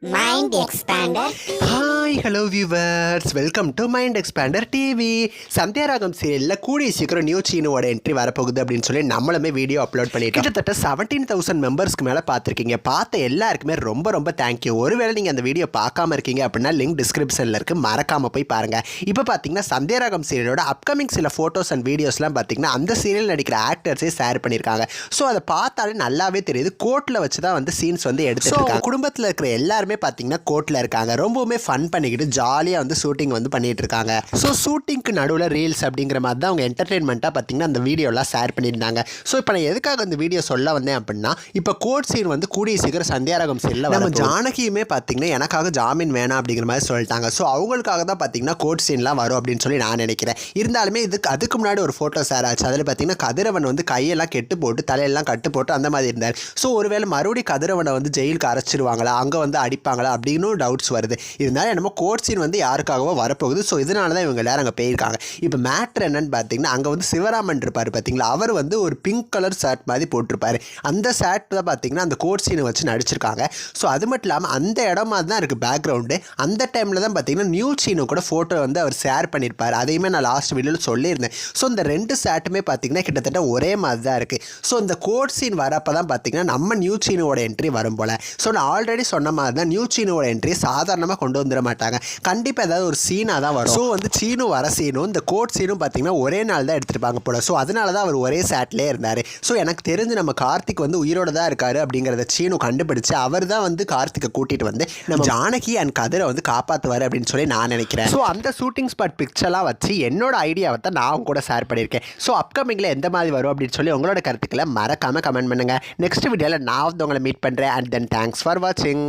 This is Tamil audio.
Mind Expander. Hi hello viewers, welcome to mind expander TV. Sandhya Raagam சீரியலில் கூடிய சீக்கிரம் நியூ சீனோட என்ட்ரி வரப்போகுது அப்படின்னு சொல்லி நம்மளுமே வீடியோ அப்லோட் பண்ணிட்டு கிட்டத்தட்ட 17,000 மெம்பர்ஸ்க்கு மேலே பார்த்துருக்கீங்க. பார்த்த எல்லாருக்குமே ரொம்ப ரொம்ப தேங்க்யூ. ஒருவேளை நீங்கள் அந்த வீடியோ பார்க்காம இருக்கீங்க அப்படின்னா லிங்க் டிஸ்கிரிப்ஷனில் இருக்குது, மறக்காமல் போய் பாருங்கள். இப்போ பார்த்தீங்கன்னா சந்தியாராகம் சீரியலோட அப்கமிங் சில ஃபோட்டோஸ் அண்ட் வீடியோஸ்லாம் பார்த்தீங்கன்னா அந்த சீரியல் நடிக்கிற ஆக்டர்ஸே ஷேர் பண்ணியிருக்காங்க. ஸோ அதை பார்த்தாலே நல்லாவே தெரியுது. கோர்ட்டில் வச்சு தான் வந்து சீன்ஸ் வந்து எடுத்துருக்காங்க. குடும்பத்தில் இருக்கிற எல்லாருமே பார்த்தீங்கன்னா கோர்ட்டில் இருக்காங்க. ரொம்பவுமே ஃபன் பண்ணிக்கிட்டு ஜாலியாக வந்து ஷூட்டிங் வந்து பண்ணிட்டு இருக்காங்க. ஸோ ஷூட்டிங்க்கு நடுவில் ரீல்ஸ் அப்படிங்கிற மாதிரி தான் அவங்க என்டர்டெயின்மெண்ட்டாக பார்த்தீங்கன்னா அந்த வீடியோலாம் ஷேர் பண்ணியிருந்தாங்க. ஸோ இப்போ நான் எதுக்காக அந்த வீடியோ சொல்ல வந்தேன் அப்படின்னா, இப்போ கோர்ட் சீன் வந்து கூடிய சீக்கிரம் சந்தியாராகம் சீனில் நம்ம ஜானகியுமே பார்த்தீங்கன்னா எனக்காக ஜாமீன் வேணாம் அப்படிங்கிற மாதிரி சொல்லிட்டாங்க. ஸோ அவங்களுக்காக தான் பார்த்தீங்கன்னா கோர்ட் சீன்லாம் வரும் அப்படின்னு சொல்லி நான் நினைக்கிறேன். இருந்தாலுமே அதுக்கு முன்னாடி ஒரு ஃபோட்டோ ஷேர் ஆச்சு. அதில் பார்த்தீங்கன்னா கதிரவன் வந்து கையெல்லாம் கெட்டு போட்டு தலையெல்லாம் கட்டு போட்டு அந்த மாதிரி இருந்தார். ஸோ ஒருவேளை மறுபடியும் கதிரவனை வந்து ஜெயிலுக்கு அரைச்சிருவாங்களா, அங்கே வந்து அடிப்பாங்களா அப்படின்னு டவுட்ஸ் வருது. இருந்தாலும் என்னமோ கோர்ட் சீன் வந்து யாருக்காகவோ வரப்போகுது. ஸோ இதனால தான் இவங்க எல்லாரும் அங்கே போயிருக்காங்க. இப்போ மேட்ரு என்னன்னு பார்த்தீங்கன்னா, அங்கே வந்து சிவராமன் இருப்பார் பார்த்தீங்களா, அவர் வந்து ஒரு பிங்க் கலர் ஷர்ட் மாதிரி போட்டிருப்பாரு. அந்த ஷர்ட் தான் பார்த்தீங்கன்னா அந்த கோர்ட் சீனை வச்சு நடிச்சிருக்காங்க. ஸோ அது மட்டும் இல்லாமல் அந்த இடம் மாதிரி தான் இருக்குது பேக்ரவுண்டு. அந்த டைமில் தான் பார்த்தீங்கன்னா நியூ சீனு கூட ஃபோட்டோ வந்து அவர் ஷேர் பண்ணியிருப்பார். அதையுமே நான் லாஸ்ட் வீடியோவில் சொல்லியிருந்தேன். ஸோ இந்த ரெண்டு ஷர்ட்டுமே பார்த்தீங்கன்னா கிட்டத்தட்ட ஒரே மாதிரி தான் இருக்குது. ஸோ இந்த கோர்ட் சீன் வரப்போ தான் பார்த்தீங்கன்னா நம்ம நியூ சீனோட என்ட்ரி வரும் போல். ஸோ நான் ஆல்ரெடி சொன்ன மாதிரி தான் நியூ சீனோட என்ட்ரி சாதாரணமாக கொண்டு வந்துட மாட்டாங்க. கண்டிப்பாக ஏதாவது ஒரு சீனாக தான் வரும். ஸோ வந்து சீனு வர சீனும் இந்த கோர்ட் சீனும் பார்த்தீங்கன்னா ஒரே நாள் தான் எடுத்துருப்பாங்க போல. ஸோ அதனால தான் அவர் ஒரே சேட்லேயே இருந்தார். ஸோ எனக்கு தெரிஞ்சு நம்ம கார்த்திக் வந்து உயிரோட தான் இருக்காரு அப்படிங்கிறத சீனு கண்டுபிடிச்சு அவர் தான் வந்து கார்த்திகை கூட்டிகிட்டு வந்து நம்ம ஜானகி அண்ட் கதிரை வந்து காப்பாற்றுவார் அப்படின்னு சொல்லி நான் நினைக்கிறேன். ஸோ அந்த ஷூட்டிங் ஸ்பாட் பிக்சர்லாம் வச்சு என்னோட ஐடியாவை தான் நான் கூட ஷேர் பண்ணியிருக்கேன். ஸோ அப்கமிங்கில் எந்த மாதிரி வரும் அப்படின்னு சொல்லி உங்களோட கருத்துக்களை மறக்காமல் கமெண்ட் பண்ணுங்கள். நெக்ஸ்ட் வீடியோவில் நான் வந்து உங்களை மீட் பண்ணுறேன். அண்ட் தென் தேங்க்ஸ் ஃபார் வாட்சிங்.